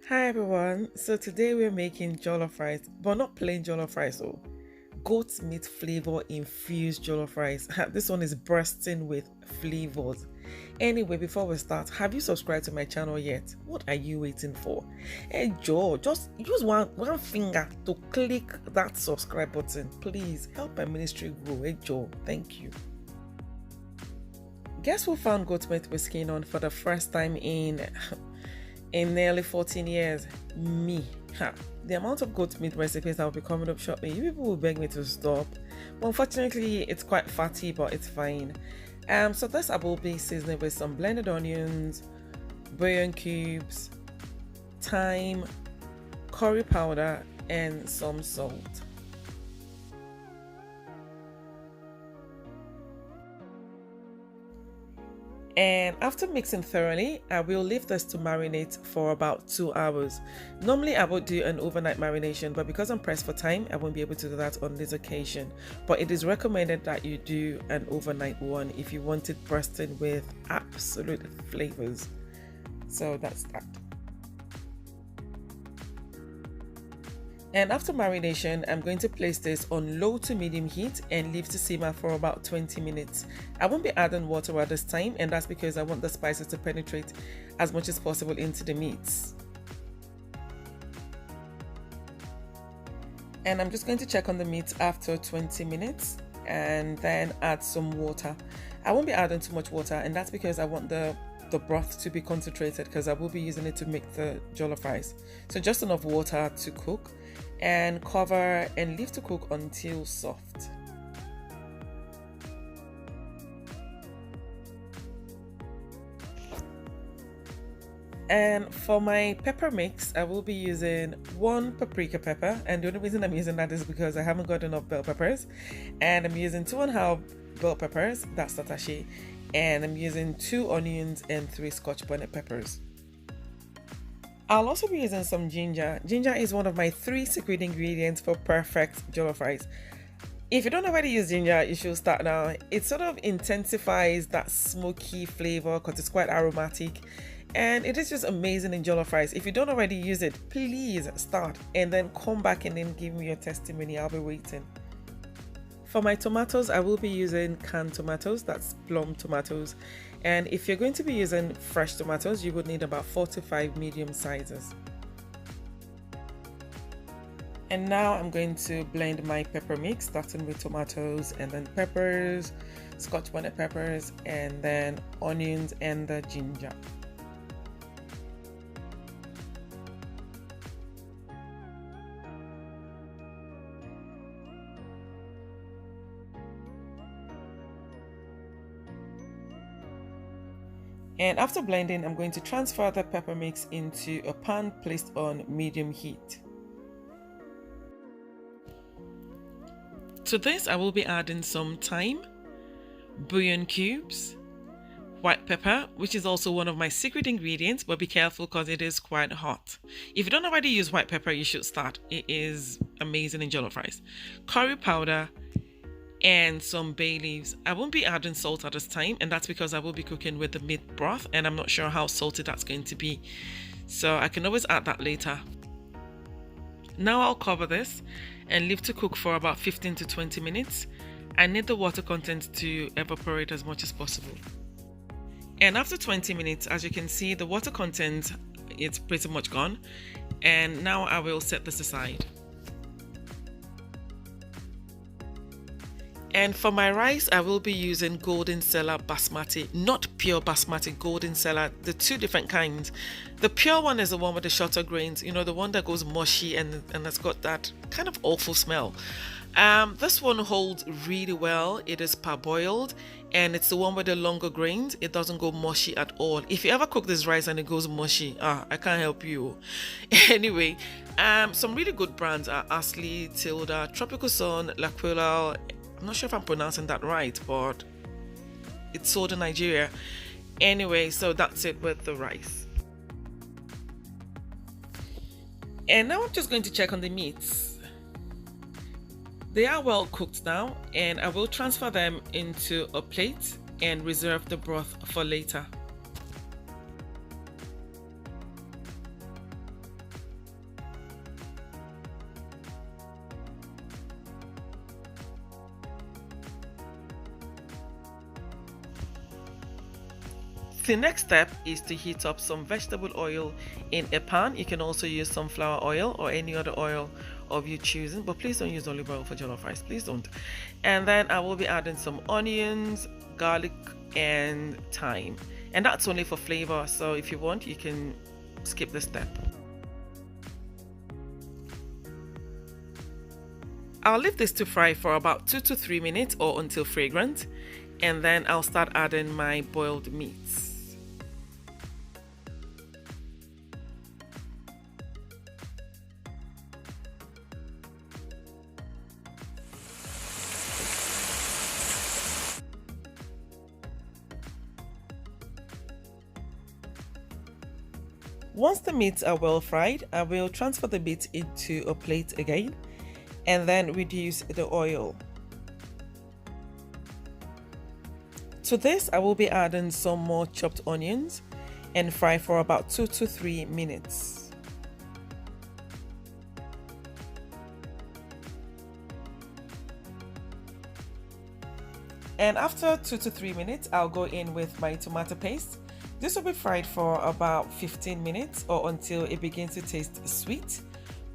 Hi everyone, so today we're making jollof rice, but not plain jollof rice, oh, goat meat flavor infused jollof rice. This one is bursting with flavors. Anyway, before we start, have you subscribed to my channel yet? What are you waiting for? Hey Joe, just use one finger to click that subscribe button. Please help my ministry grow. Hey Joe, thank you. Guess who found goat meat with skin on for the first time in nearly 14 years? Me. The amount of goat meat recipes that will be coming up shortly, you people will beg me to stop. But unfortunately, it's quite fatty, but it's fine. So this I will be seasoning with some blended onions, bouillon cubes, thyme, curry powder, and some salt. And after mixing thoroughly, I will leave this to marinate for about 2 hours. Normally I would do an overnight marination, but because I'm pressed for time, I won't be able to do that on this occasion. But it is recommended that you do an overnight one if you want it bursting with absolute flavors. So that's that. And after marination, I'm going to place this on low to medium heat and leave to simmer for about 20 minutes. I won't be adding water at this time, and that's because I want the spices to penetrate as much as possible into the meats. And I'm just going to check on the meat after 20 minutes and then add some water. I won't be adding too much water, and that's because I want the broth to be concentrated, because I will be using it to make the jollof rice. So just enough water to cook, and cover and leave to cook until soft. And for my pepper mix, I will be using 1 paprika pepper, and the only reason I'm using that is because I haven't got enough bell peppers, and I'm using 2.5 bell peppers, that's satashi, and I'm using 2 onions and 3 scotch bonnet peppers. I'll also be using some ginger. Ginger is one of my 3 secret ingredients for perfect jollof rice. If you don't already use ginger, you should start now. It sort of intensifies that smoky flavor because it's quite aromatic, and it is just amazing in jollof rice. If you don't already use it, please start and then come back and then give me your testimony. I'll be waiting. For my tomatoes, I will be using canned tomatoes, that's plum tomatoes. And if you're going to be using fresh tomatoes, you would need about 4 to 5 medium sizes. And now I'm going to blend my pepper mix, starting with tomatoes and then peppers, scotch bonnet peppers, and then onions and the ginger. And after blending, I'm going to transfer the pepper mix into a pan placed on medium heat. To this, I will be adding some thyme, bouillon cubes, white pepper, which is also one of my secret ingredients, but be careful because it is quite hot. If you don't already use white pepper, you should start. It is amazing in jollof rice. Curry powder, and some bay leaves. I won't be adding salt at this time, and that's because I will be cooking with the meat broth and I'm not sure how salty that's going to be, so I can always add that later. Now I'll cover this and leave to cook for about 15 to 20 minutes. I need the water content to evaporate as much as possible. And after 20 minutes, as you can see, the water content is pretty much gone, and now I will set this aside. And for my rice, I will be using Golden Cellar Basmati, not pure Basmati, Golden Cellar, the 2 different kinds. The pure one is the one with the shorter grains, you know, the one that goes mushy and it's got that kind of awful smell. This one holds really well. It is parboiled, and it's the one with the longer grains. It doesn't go mushy at all. If you ever cook this rice and it goes mushy, I can't help you. Anyway, some really good brands are Ashley, Tilda, Tropical Sun, L'Aquila. I'm not sure if I'm pronouncing that right, but it's sold in Nigeria. Anyway, so that's it with the rice. And now I'm just going to check on the meats. They are well cooked now, and I will transfer them into a plate and reserve the broth for later. The next step is to heat up some vegetable oil in a pan. You can also use sunflower oil or any other oil of your choosing, but please don't use olive oil for jollof rice, please don't. And then I will be adding some onions, garlic, and thyme, and that's only for flavor, so if you want you can skip this step. I'll leave this to fry for about 2 to 3 minutes or until fragrant, and then I'll start adding my boiled meats. Once the meats are well fried, I will transfer the meat into a plate again and then reduce the oil. To this, I will be adding some more chopped onions and fry for about 2 to 3 minutes. And after 2 to 3 minutes, I'll go in with my tomato paste. This will be fried for about 15 minutes or until it begins to taste sweet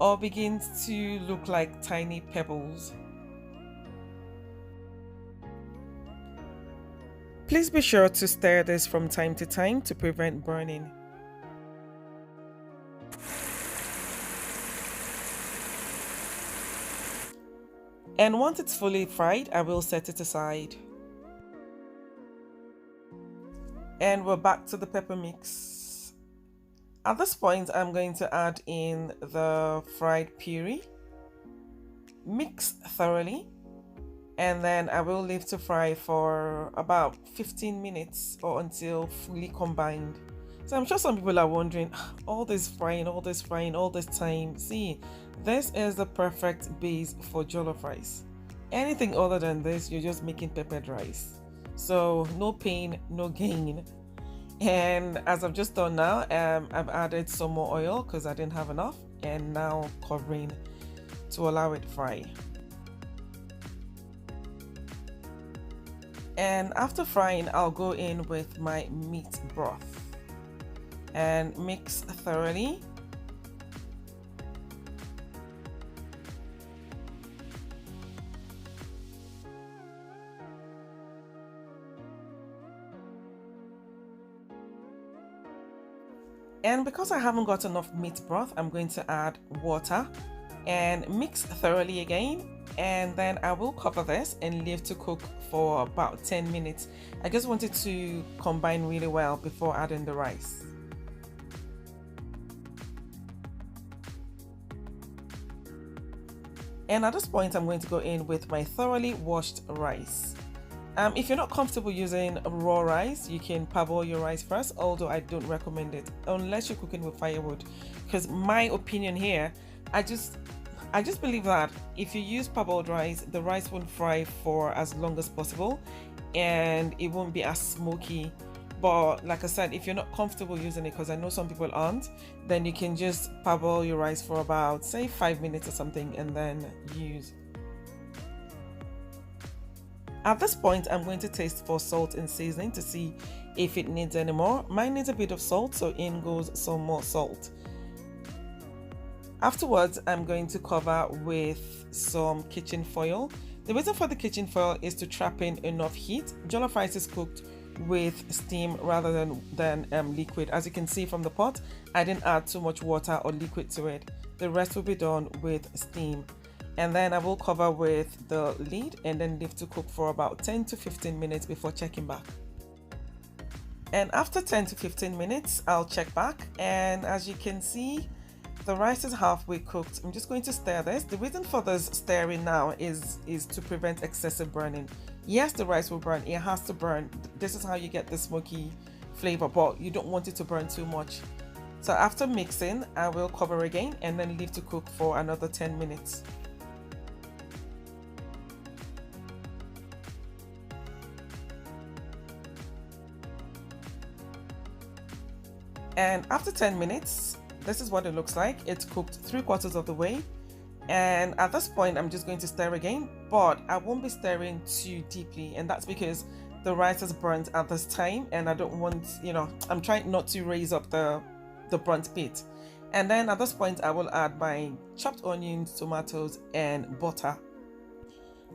or begins to look like tiny pebbles. Please be sure to stir this from time to time to prevent burning. And once it's fully fried, I will set it aside. And we're back to the pepper mix. At this point, I'm going to add in the fried puree, mix thoroughly, and then I will leave to fry for about 15 minutes or until fully combined. So I'm sure some people are wondering, all this frying, all this time. See, this is the perfect base for jollof rice. Anything other than this, you're just making peppered rice. So no pain, no gain. And as I've just done now, I've added some more oil because I didn't have enough, and now covering to allow it fry. And after frying, I'll go in with my meat broth and mix thoroughly. And because I haven't got enough meat broth, I'm going to add water and mix thoroughly again. And then I will cover this and leave to cook for about 10 minutes. I just wanted to combine really well before adding the rice. And at this point, I'm going to go in with my thoroughly washed rice. If you're not comfortable using raw rice, you can parboil your rice first, although I don't recommend it unless you're cooking with firewood, because my opinion here, I just believe that if you use parboiled rice, the rice won't fry for as long as possible and it won't be as smoky. But like I said, if you're not comfortable using it, because I know some people aren't, then you can just parboil your rice for about, say, 5 minutes or something and then use. At this point, I'm going to taste for salt and seasoning to see if it needs any more. Mine needs a bit of salt, so in goes some more salt. Afterwards, I'm going to cover with some kitchen foil. The reason for the kitchen foil is to trap in enough heat. Jollof rice is cooked with steam rather than liquid. As you can see from the pot, I didn't add too much water or liquid to it. The rest will be done with steam. And then I will cover with the lid and then leave to cook for about 10 to 15 minutes before checking back. And after 10 to 15 minutes, I'll check back, and as you can see, the rice is halfway cooked. I'm just going to stir this. The reason for this stirring now is to prevent excessive burning. Yes, the rice will burn. It has to burn. This is how you get the smoky flavor, but you don't want it to burn too much. So after mixing, I will cover again and then leave to cook for another 10 minutes. And after 10 minutes, this is what it looks like. It's cooked 3/4 of the way. And at this point, I'm just going to stir again, but I won't be stirring too deeply. And that's because the rice is burnt at this time, and I don't want, I'm trying not to raise up the burnt bit. And then at this point I will add my chopped onions, tomatoes, and butter.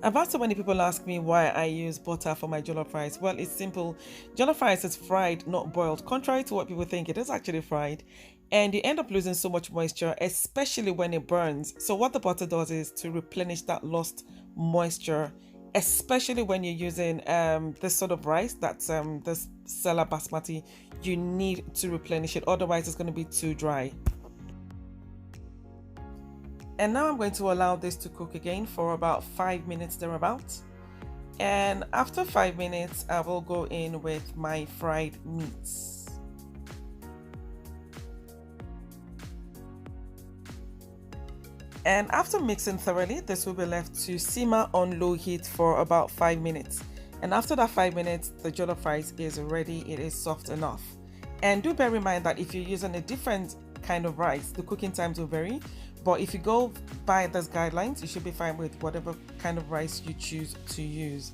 I've had so many people ask me why I use butter for my jollof rice. Well, it's simple. Jollof rice is fried, not boiled. Contrary to what people think, it is actually fried. And you end up losing so much moisture, especially when it burns. So what the butter does is to replenish that lost moisture, especially when you're using this sort of rice, that's this Sela basmati. You need to replenish it, otherwise it's going to be too dry. And now I'm going to allow this to cook again for about 5 minutes thereabouts. And after 5 minutes, I will go in with my fried meats. And after mixing thoroughly, this will be left to simmer on low heat for about 5 minutes. And after that 5 minutes, the jollof rice is ready. It is soft enough. And do bear in mind that if you're using a different kind of rice, the cooking times will vary. But if you go by those guidelines, you should be fine with whatever kind of rice you choose to use.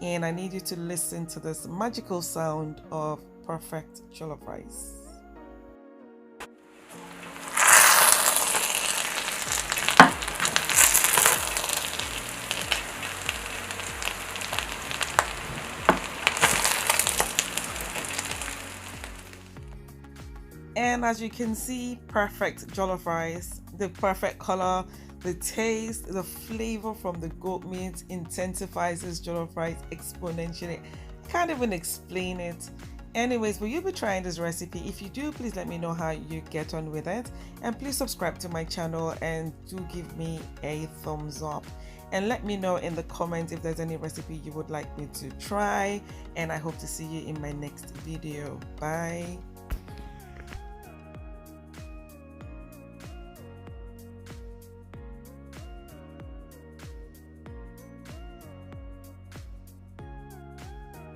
And I need you to listen to this magical sound of perfect jollof rice. And as you can see, perfect jollof rice, the perfect color, the taste, the flavor from the goat meat intensifies this jollof rice exponentially. I can't even explain it. Anyways, will you be trying this recipe? If you do, please let me know how you get on with it. And please subscribe to my channel and do give me a thumbs up. And let me know in the comments if there's any recipe you would like me to try. And I hope to see you in my next video. Bye.